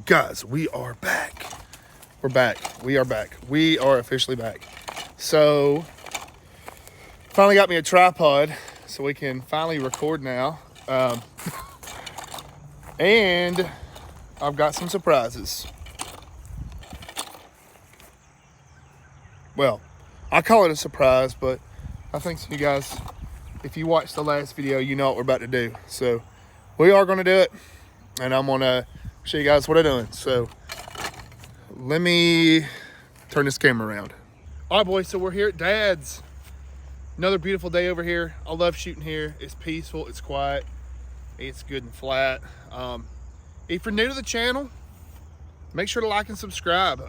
Guys, we are back. We're back. We are back. We are officially back. So, finally got me a tripod so we can finally record now. And I've got some surprises. Well, I call it a surprise, but I think you guys, if you watched the last video, you know what we're about to do. So, we are going to do it, and I'm going to show you guys what I'm doing. So, let me turn this camera around. All right, boys, so we're here at Dad's. Another beautiful day over here. I love shooting here. It's peaceful, it's quiet, it's good and flat. If you're new to the channel, make sure to like and subscribe.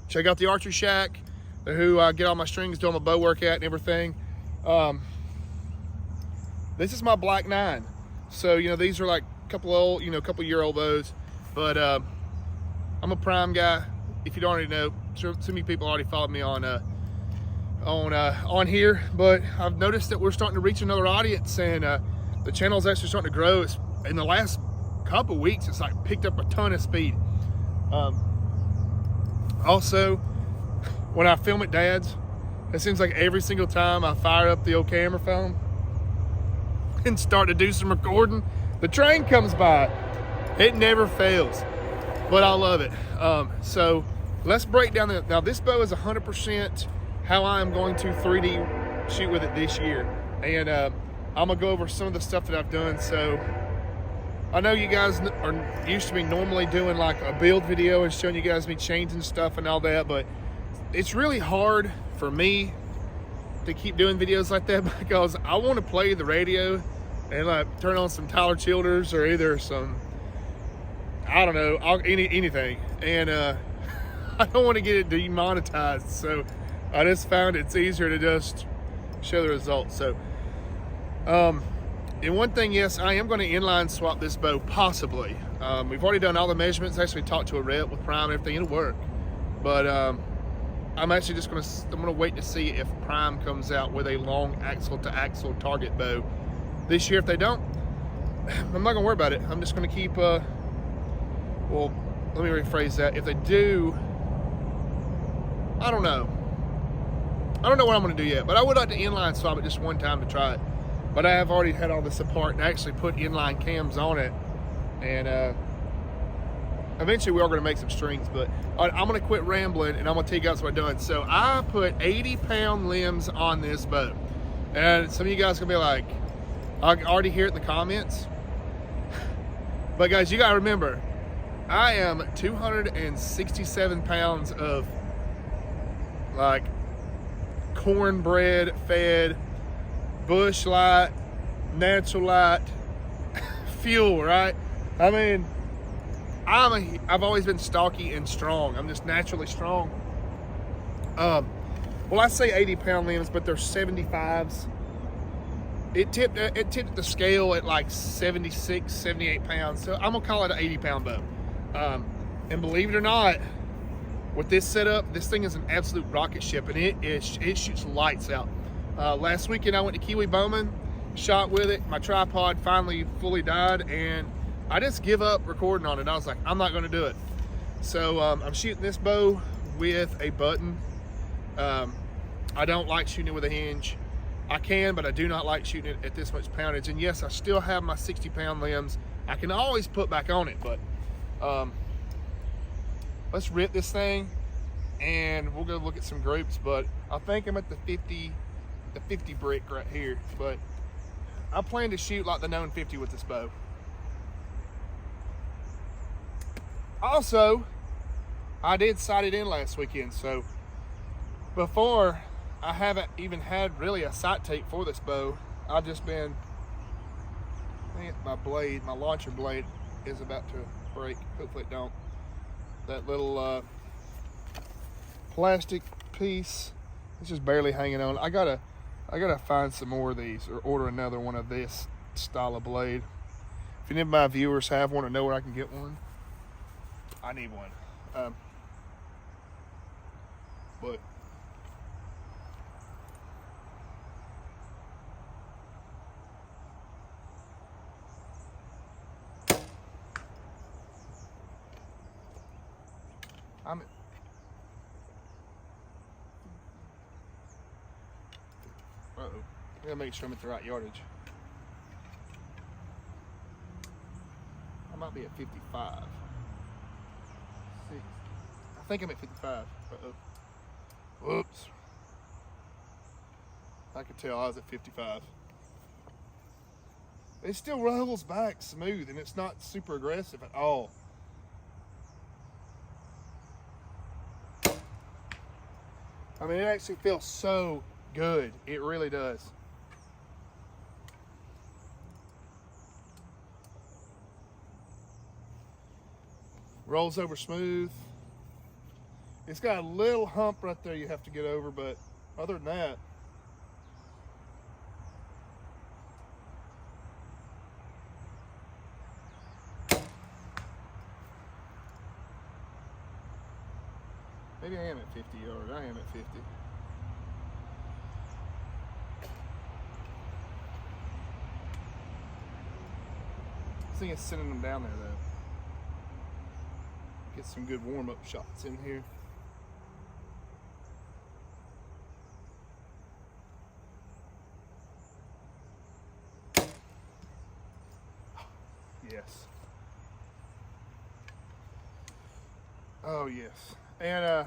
Check out the Archery Shack, who I get all my strings, do all my bow workout and everything. This is my BLACK9. So, you know, these are like a couple old, couple year old bows, but I'm a prime guy. If you don't already know, so many people already followed me on here, but I've noticed that we're starting to reach another audience, and the channel is actually starting to grow. It's, in the last couple weeks, it's like picked up a ton of speed. Also, when I film at Dad's, it seems like every single time I fire up the old camera phone and start to do some recording, the train comes by. It never fails, but I love it. So let's break down now this bow is 100% how I am going to 3D shoot with it this year. And I'm gonna go over some of the stuff that I've done. So I know you guys are used to me normally doing like a build video and showing you guys me changing stuff and all that, but it's really hard for me to keep doing videos like that because I want to play the radio and like turn on some Tyler Childers or either some, I don't know, anything. And I don't want to get it demonetized, so I just found it's easier to just show the results. So, and one thing, yes, I am going to inline swap this bow, possibly. We've already done all the measurements, actually talked to a rep with Prime and everything, it'll work. But I'm actually just I'm gonna wait to see if Prime comes out with a long axle to axle target bow this year. If they don't, I'm not gonna worry about it. I'm just gonna keep, well, let me rephrase that. If they do, I don't know what I'm gonna do yet, but I would like to inline swap it just one time to try it. But I have already had all this apart and actually put inline cams on it, and eventually we are gonna make some strings. But I'm gonna quit rambling and I'm gonna tell you guys what I'm doing. So I put 80-pound limbs on this bow, and some of you guys are gonna be like, I already hear it in the comments. But guys, you gotta remember, I am 267 pounds of like cornbread fed, bush light, natural light fuel, right? I mean, I've always been stocky and strong. I'm just naturally strong. Well, I say 80-pound limbs, but they're 75s. It tipped the scale at like 76, 78 pounds. So I'm gonna call it an 80-pound bow. And believe it or not, with this setup, this thing is an absolute rocket ship, and it shoots lights out. Last weekend I went to Kiwi Bowman, shot with it. My tripod finally fully died, and I just give up recording on it. I was like, I'm not gonna do it. So I'm shooting this bow with a button. I don't like shooting it with a hinge. I can, but I do not like shooting it at this much poundage. And yes, I still have my 60-pound limbs. I can always put back on it, but let's rip this thing and we'll go look at some groups. But I think I'm at the 50 brick right here. But I plan to shoot like the known 50 with this bow. Also, I did sight it in last weekend, so before, I haven't even had really a sight tape for this bow. I've just been, I think my launcher blade is about to break. Hopefully it don't. That little plastic piece, it's just barely hanging on. I gotta find some more of these or order another one of this style of blade. If any of my viewers have one or know where I can get one, I need one. But I'm at, uh-oh. I gotta make sure I'm at the right yardage. I might be at 55. 6. I think I'm at 55. Uh-oh. Whoops. I could tell I was at 55. It still rolls back smooth and it's not super aggressive at all. I mean, it actually feels so good. It really does. Rolls over smooth. It's got a little hump right there you have to get over, but other than that, maybe I am at 50 yards. I am at 50. I think it's sending them down there though. Get some good warm-up shots in here. Yes. Oh yes. And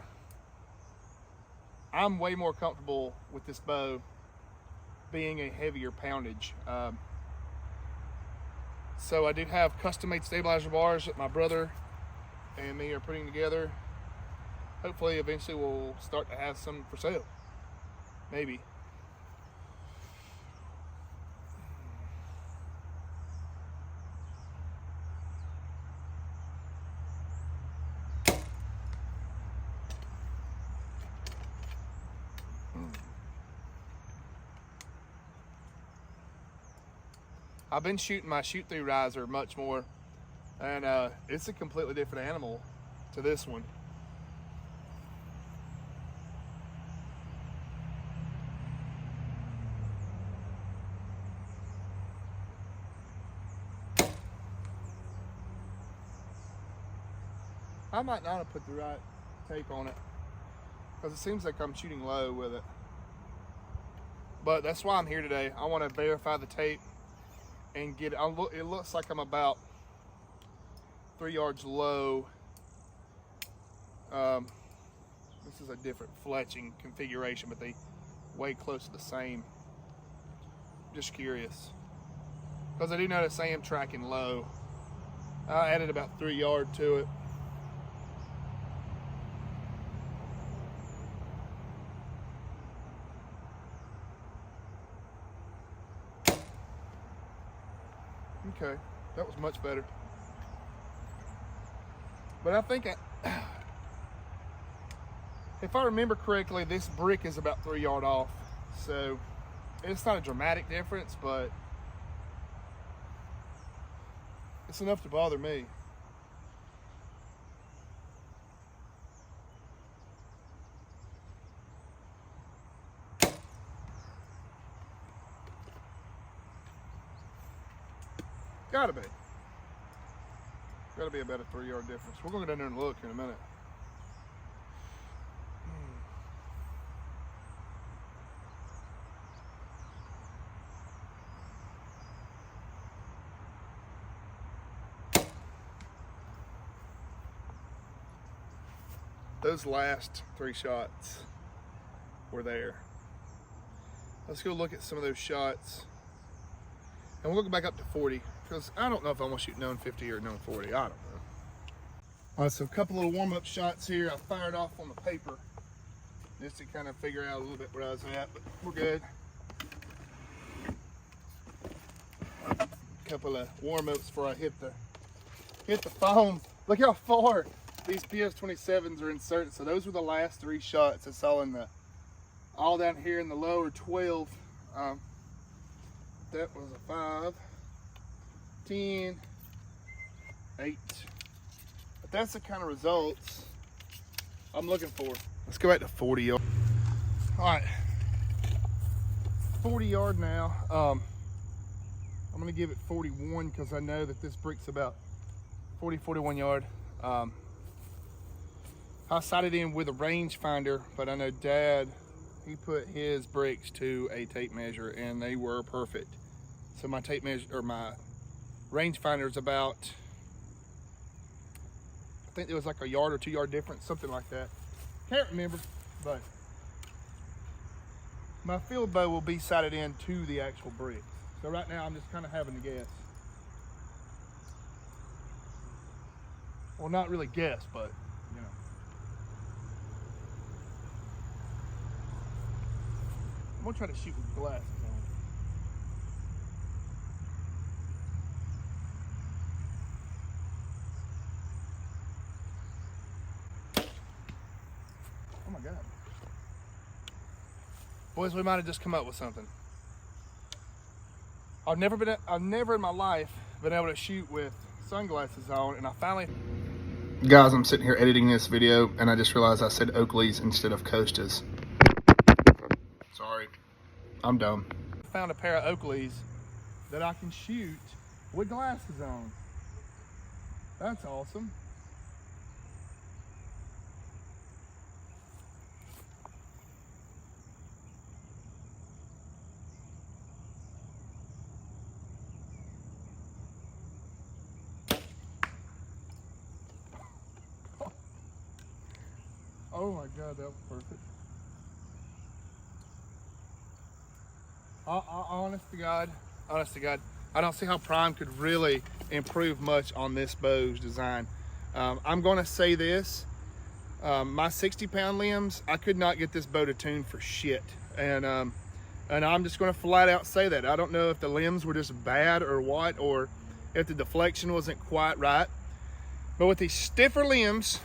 I'm way more comfortable with this bow being a heavier poundage. So I do have custom-made stabilizer bars that my brother and me are putting together. Hopefully eventually we'll start to have some for sale. Maybe. I've been shooting my shoot-through riser much more, and it's a completely different animal to this one. I might not have put the right tape on it because it seems like I'm shooting low with it. But that's why I'm here today. I want to verify the tape and get it. It looks like I'm about 3 yards low. This is a different fletching configuration, but they way close to the same. Just curious, because I do notice I am tracking low. I added about 3 yards to it. Okay, that was much better. But I think, if I remember correctly, this brick is about 3 yards off. So it's not a dramatic difference, but it's enough to bother me. Gotta be about a 3 yard difference. We're gonna go down there and look in a minute. Those last 3 shots were there. Let's go look at some of those shots. And we'll go back up to 40, because I don't know if I'm gonna shoot known 50 or known 40. I don't know. All right, so a couple little warm-up shots here. I fired off on the paper just to kind of figure out a little bit where I was at, but we're good. A couple of warm-ups before I hit the foam. Look how far these PS27s are inserted. So those were the last 3 shots I saw in all down here in the lower 12. That was a 5, 10, 8. But that's the kind of results I'm looking for. Let's go back to 40 yard. All right, 40 yard now. I'm gonna give it 41 because I know that this brick's about 40, 41 yard. I sighted in with a rangefinder, but I know Dad, he put his bricks to a tape measure and they were perfect. So my tape measure, or my rangefinder is about, I think there was like a yard or 2 yard difference, something like that. Can't remember, but my field bow will be sighted in to the actual bricks. So right now I'm just kind of having to guess. Well, not really guess, but you know. I'm gonna try to shoot with glasses on. Oh my God. Boys, we might have just come up with something. I've never in my life been able to shoot with sunglasses on, and I finally... Guys, I'm sitting here editing this video, and I just realized I said Oakleys instead of Costas. Sorry, I'm dumb. I found a pair of Oakleys that I can shoot with glasses on. That's awesome. Oh my God, that was perfect. Honest to God, I don't see how Prime could really improve much on this bow's design. I'm gonna say this, my 60-pound limbs, I could not get this bow to tune for shit. And I'm just gonna flat out say that. I don't know if the limbs were just bad or what, or if the deflection wasn't quite right. But with these stiffer limbs,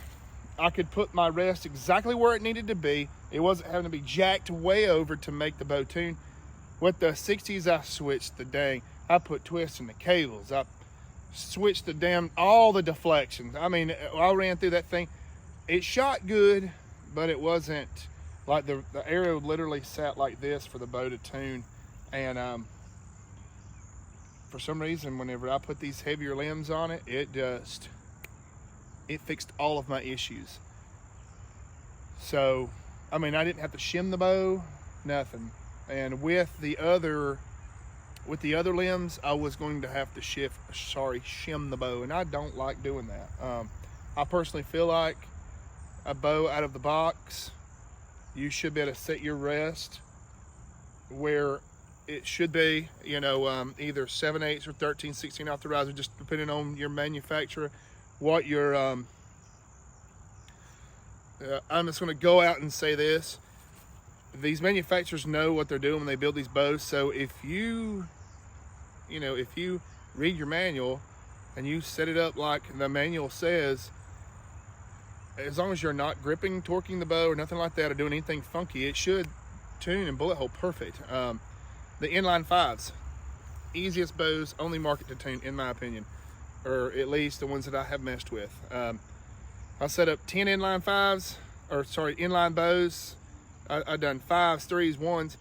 I could put my rest exactly where it needed to be. It wasn't having to be jacked way over to make the bow tune. With the 60s, I switched the dang. I put twists in the cables. I switched all the deflections. I mean, I ran through that thing. It shot good, but it wasn't like the arrow literally sat like this for the bow to tune. And for some reason, whenever I put these heavier limbs on it, it fixed all of my issues. So, I mean, I didn't have to shim the bow, nothing. And with the other limbs, I was going to have to shim the bow, and I don't like doing that. I personally feel like a bow out of the box, you should be able to set your rest where it should be, you know, either 7/8 or 13/16 off the riser, just depending on your manufacturer. What your I'm just going to go out and say this: these manufacturers know what they're doing when they build these bows. So if you read your manual and you set it up like the manual says, as long as you're not gripping, torquing the bow or nothing like that, or doing anything funky, it should tune and bullet hole perfect. The inline 5s, easiest bows on the market to tune, in my opinion, or at least the ones that I have messed with. I set up 10 inline 5s, inline bows. I've done 5s, 3s, 1s,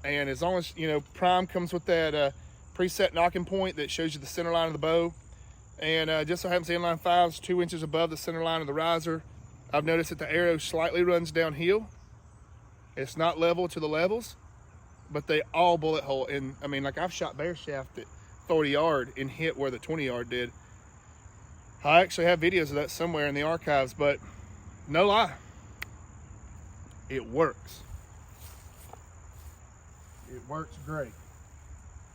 and as long as, you know, Prime comes with that preset knocking point that shows you the center line of the bow, and just so happens the inline 5s 2 inches above the center line of the riser. I've noticed that the arrow slightly runs downhill. It's not level to the levels, but they all bullet hole. And I mean, like, I've shot bear shaft at 40 yard and hit where the 20 yard did. I actually have videos of that somewhere in the archives, but no lie, it works. It works great.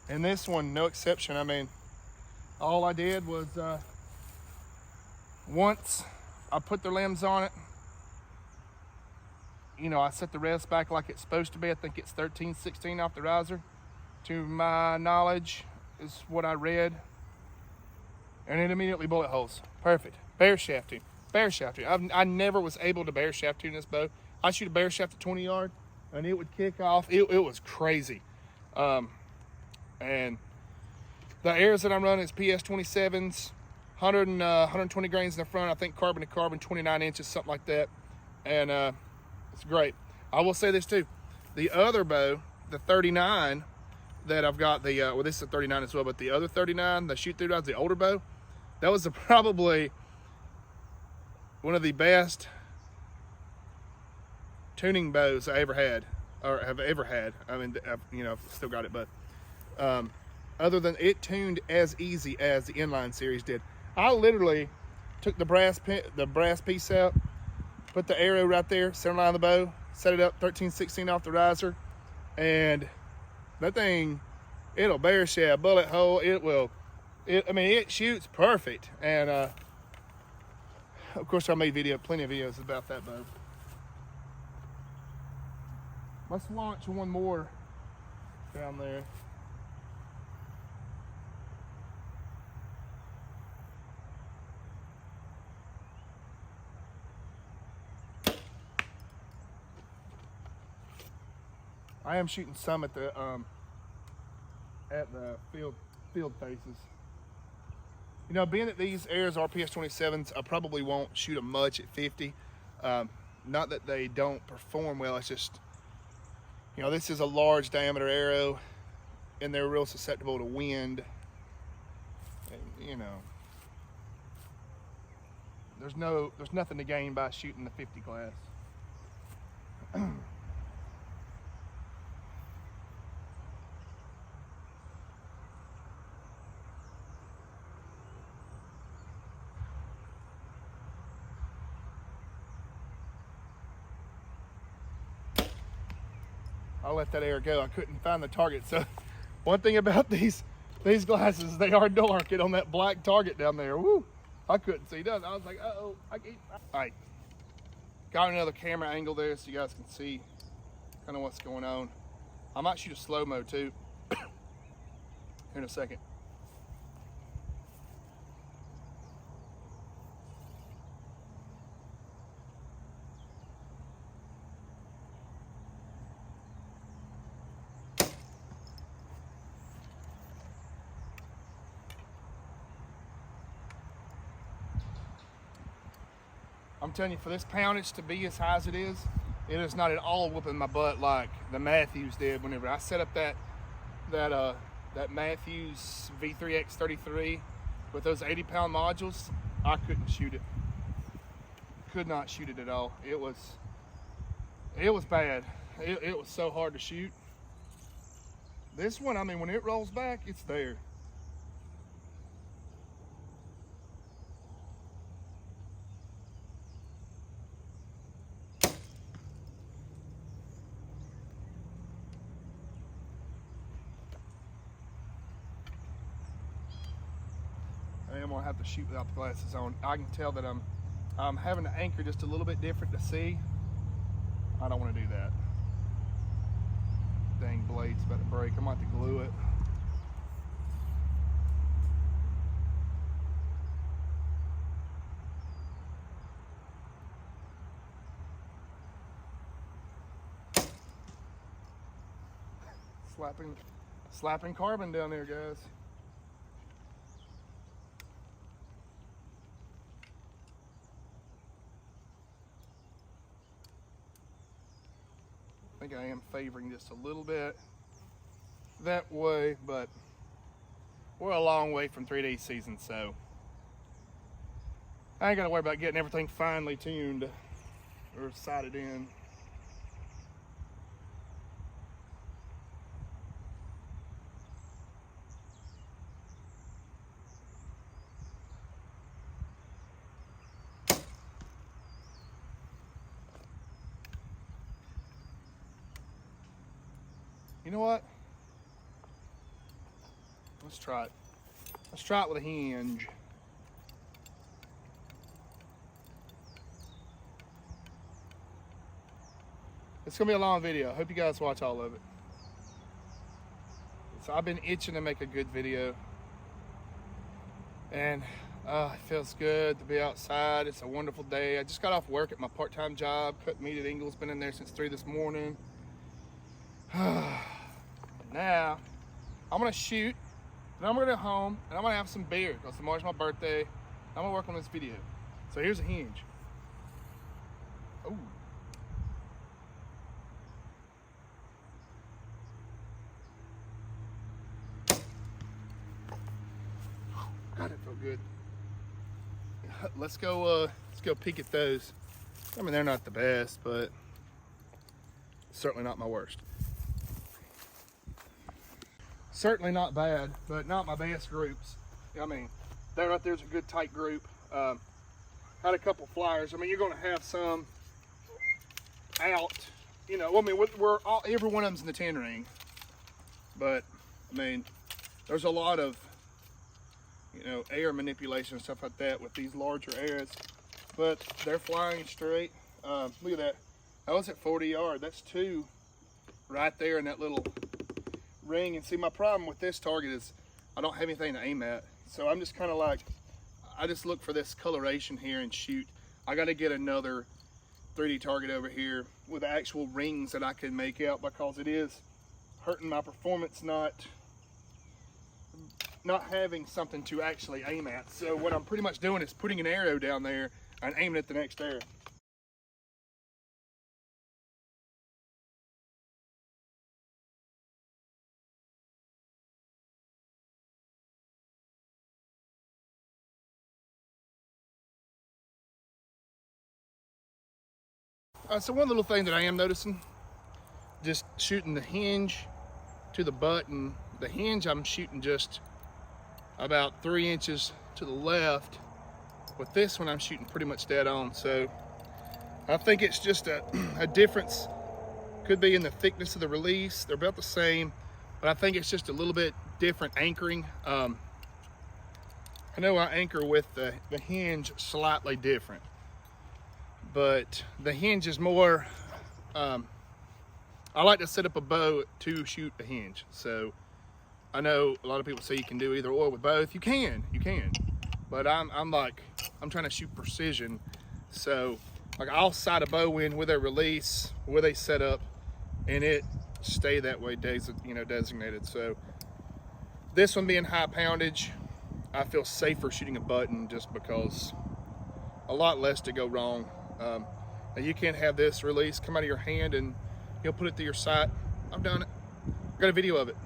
And this one, no exception. I mean, all I did was once I put the limbs on it, you know, I set the rest back like it's supposed to be. I think it's 13/16 off the riser, to my knowledge, is what I read. And it immediately bullet holes. Perfect. Bear shafting. I never was able to bear shaft tune this bow. I shoot a bear shaft at 20 yard and it would kick off. It was crazy. And the arrows that I'm running is PS 27s, 120 grains in the front. I think carbon to carbon, 29 inches, something like that. And it's great. I will say this too. The other bow, the 39 that I've got, well, this is a 39 as well, but the other 39, the shoot through rods, the older bow, that was probably one of the best tuning bows I ever had, or have ever had. I mean, I've still got it, but other than it tuned as easy as the inline series did. I literally took the brass piece out, put the arrow right there, center line of the bow, set it up 13/16 off the riser, and that thing, it'll bear share a bullet hole. I mean, it shoots perfect. And of course, I made plenty of videos about that bow. Let's launch one more down there. I am shooting some at the field faces. You know, being that these Airs RPS 27s, I probably won't shoot them much at 50. Not that they don't perform well, it's just, you know, this is a large diameter arrow and they're real susceptible to wind. And, you know, there's nothing to gain by shooting the 50 class. I'll let that air go. I couldn't find the target. So one thing about these glasses, they are dark. And on that black target down there, woo, I couldn't see nothing. I was like, uh-oh, I can't. All right, got another camera angle there so you guys can see kind of what's going on. I might shoot a slow-mo too here in a second. I'm telling you, for this poundage to be as high as it is not at all whooping my butt like the Matthews did whenever I set up that Matthews V3X33 with those 80-pound modules. I couldn't shoot it. Could not shoot it at all. It was bad. It was so hard to shoot. This one, I mean, when it rolls back, it's there. I'm gonna have to shoot without the glasses on. I can tell that I'm having to anchor just a little bit different to see. I don't want to do that. Dang blade's about to break. I'm about to glue it. Slapping carbon down there, guys. I think I am favoring just a little bit that way, but we're a long way from 3D season, so I ain't gotta worry about getting everything finely tuned or sighted in. You know what? Let's try it. Let's try it with a hinge. It's gonna be a long video. I hope you guys watch all of it. So I've been itching to make a good video. And it feels good to be outside. It's a wonderful day. I just got off work at my part-time job, cutting meat at Ingles. Been in there since 3 this morning. Now, I'm gonna shoot, and I'm gonna go home, and I'm gonna have some beer, because tomorrow's my birthday. I'm gonna work on this video. So here's a hinge. Oh. God, it felt good. Let's go peek at those. I mean, they're not the best, but Certainly not my worst. Certainly not bad, but not my best groups. I mean, that right there's a good tight group. Had a couple flyers. I mean, you're going to have some out. You know, I mean, every one of them's in the 10 ring. But, I mean, there's a lot of, you know, air manipulation and stuff like that with these larger arrows. But they're flying straight. Look at that. I was at 40 yards. That's 2 right there in that little ring. And see, my problem with this target is I don't have anything to aim at. So I'm just kind of like, I just look for this coloration here and shoot. I got to get another 3D target over here with actual rings that I can make out, because it is hurting my performance not having something to actually aim at. So what I'm pretty much doing is putting an arrow down there and aiming at the next arrow. So one little thing that I am noticing, just shooting the hinge to the button. The hinge I'm shooting just about 3 inches to the left. With this one I'm shooting pretty much dead on. So I think it's just a difference. Could be in the thickness of the release. They're about the same, but I think it's just a little bit different anchoring. I know I anchor with the hinge slightly different, but the hinge is more, I like to set up a bow to shoot a hinge. So I know a lot of people say you can do either or with both. You can, but I'm trying to shoot precision. So like I'll sight a bow in with a release, with a setup, and it stay that way, designated. So this one being high poundage, I feel safer shooting a button just because a lot less to go wrong. Now you can't have this release come out of your hand and you'll put it through your sight. I've done it. I got a video of it.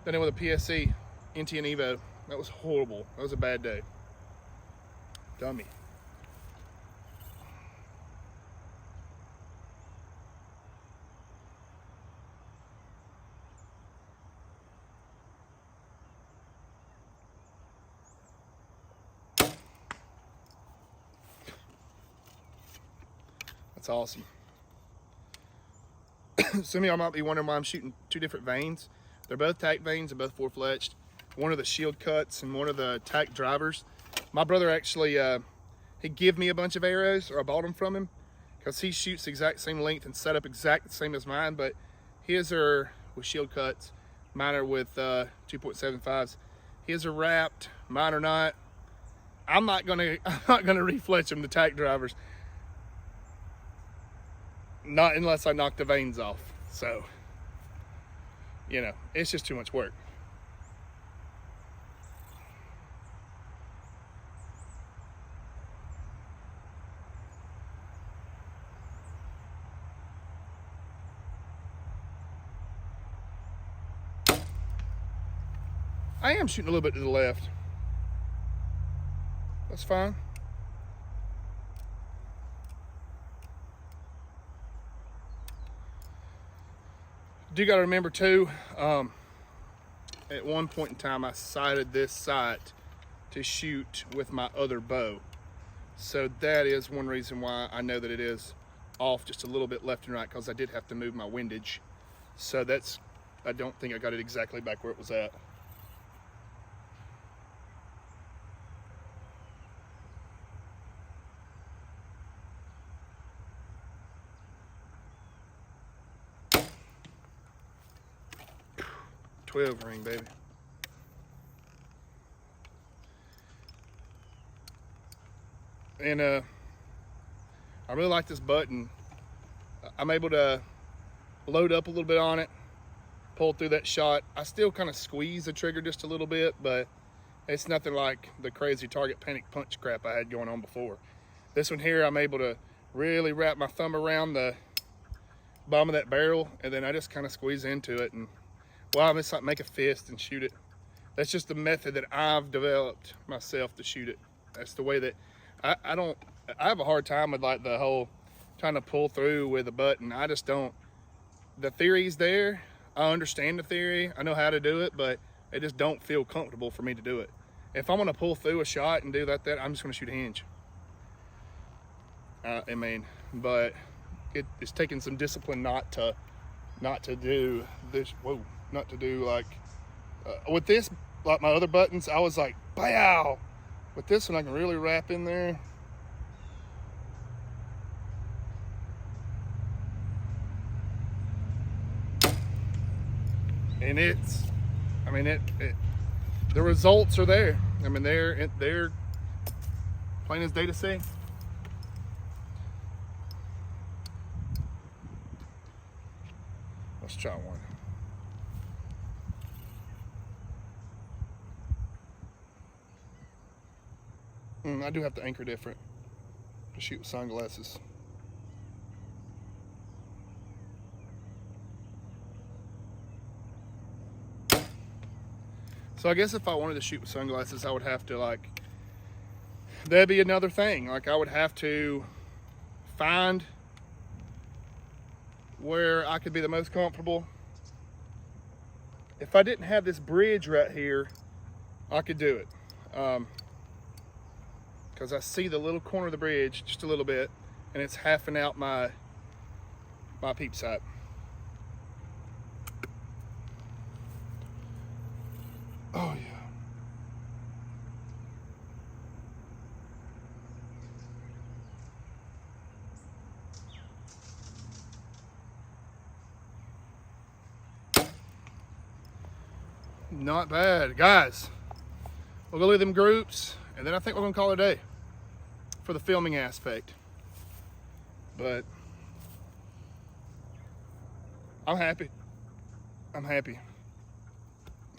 Done it with a PSE NTN Evo. That was horrible. That was a bad day. Dummy. That's awesome. Some of y'all might be wondering why I'm shooting 2 different vanes. They're both tack vanes and both 4-fletched. One of the shield cuts and one of the tack drivers. My brother actually, he gave me a bunch of arrows, or I bought them from him, because he shoots the exact same length and set up exact the same as mine, but his are with shield cuts, mine are with 2.75s. His are wrapped, mine are not. I'm not gonna refletch them, the tack drivers. Not unless I knock the vanes off. So, you know, it's just too much work. I am shooting a little bit to the left. That's fine. Do gotta remember too, at one point in time I sighted this sight to shoot with my other bow. So that is one reason why I know that it is off just a little bit left and right, because I did have to move my windage. So that's, I don't think I got it exactly back where it was at. Ring, baby. And I really like this button. I'm able to load up a little bit on it, pull through that shot. I still kind of squeeze the trigger just a little bit, but it's nothing like the crazy target panic punch crap I had going on before. This one here, I'm able to really wrap my thumb around the bottom of that barrel, and then I just kind of squeeze into it, and well, I'm just like make a fist and shoot it. That's just the method that I've developed myself to shoot it. That's the way that I have a hard time with like the whole trying to pull through with a button. I just don't the theory's there. I understand the theory. I know how to do it, but it just don't feel comfortable for me to do it. If I'm gonna pull through a shot and do that, I'm just gonna shoot a hinge. I mean, but it's taking some discipline not to do this. Whoa, not to do like with this, like my other buttons. I was like, bow. With this one, I can really wrap in there. And I mean, the results are there. I mean, they're plain as day to see. Let's try one. I do have to anchor different to shoot with sunglasses. So I guess if I wanted to shoot with sunglasses, I would have to, like, that'd be another thing. Like, I would have to find where I could be the most comfortable. If I didn't have this bridge right here, I could do it. Because I see the little corner of the bridge just a little bit, and it's halving out my peep sight. Oh yeah. Not bad, guys. We'll go look at them groups, and then I think we're gonna call it a day for the filming aspect. But I'm happy. I'm happy.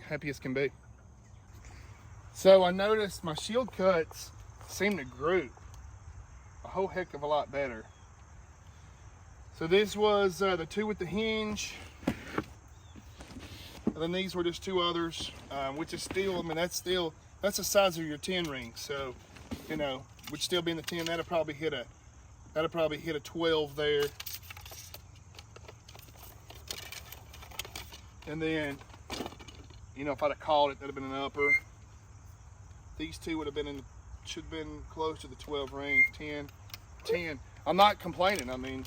Happy as can be. So I noticed my shield cuts seem to group a whole heck of a lot better. So this was the two with the hinge, and then these were just two others, which is still, I mean, that's the size of your 10 ring. So, you know, would still be in the 10. That'll probably hit a 12 there. And then, you know, if I'd have called it, that'd have been an upper. These two would have been should have been close to the 12 ring, 10. I'm not complaining. I mean,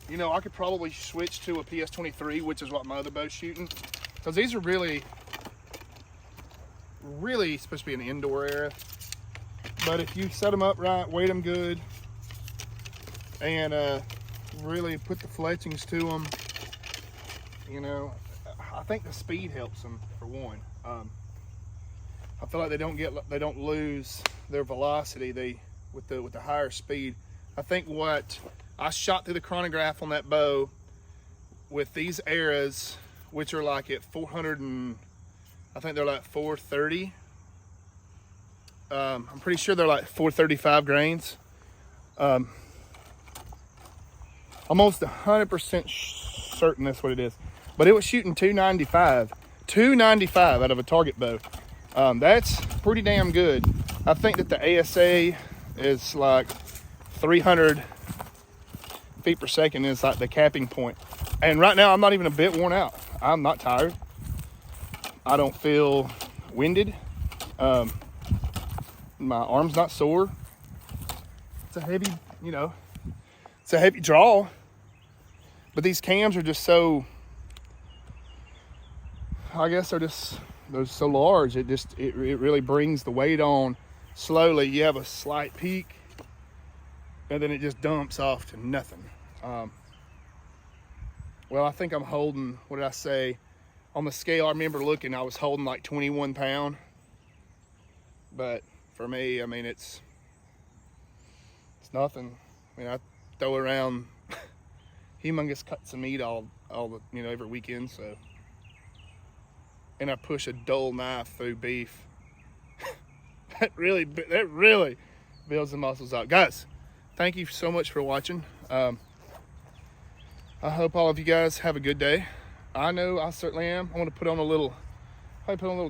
you know, I could probably switch to a PS23, which is what my other bow's shooting, because these are really supposed to be an indoor area. But if you set them up right, weight them good, and really put the fletchings to them, you know, I think the speed helps them for one. I feel like they don't lose their velocity with the higher speed. I think what I shot through the chronograph on that bow with these arrows, which are like at 400 and I think they're like 430. I'm pretty sure they're like 435 grains. I'm almost 100% certain that's what it is. But it was shooting 295 out of a target bow. That's pretty damn good. I think that the ASA is like 300 feet per second is like the capping point. And right now I'm not even a bit worn out. I'm not tired. I don't feel winded. My arm's not sore. It's a heavy, you know, it's a heavy draw. But these cams are just so, I guess they're so large. It really brings the weight on slowly. You have a slight peak, and then it just dumps off to nothing. Well, I think I'm holding, what did I say? On the scale, I remember looking, I was holding like 21 pound. But for me, I mean, it's nothing. I mean, I throw around humongous cuts of meat all the, you know, every weekend, so. And I push a dull knife through beef. that really builds the muscles out. Guys, thank you so much for watching. I hope all of you guys have a good day. I know I certainly am. I want to put on a little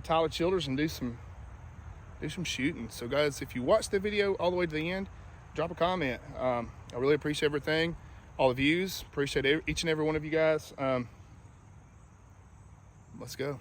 Tyler Childers and do some shooting. So guys, if you watched the video all the way to the end, drop a comment. I really appreciate everything. all the views. Appreciate each and every one of you guys. Let's go.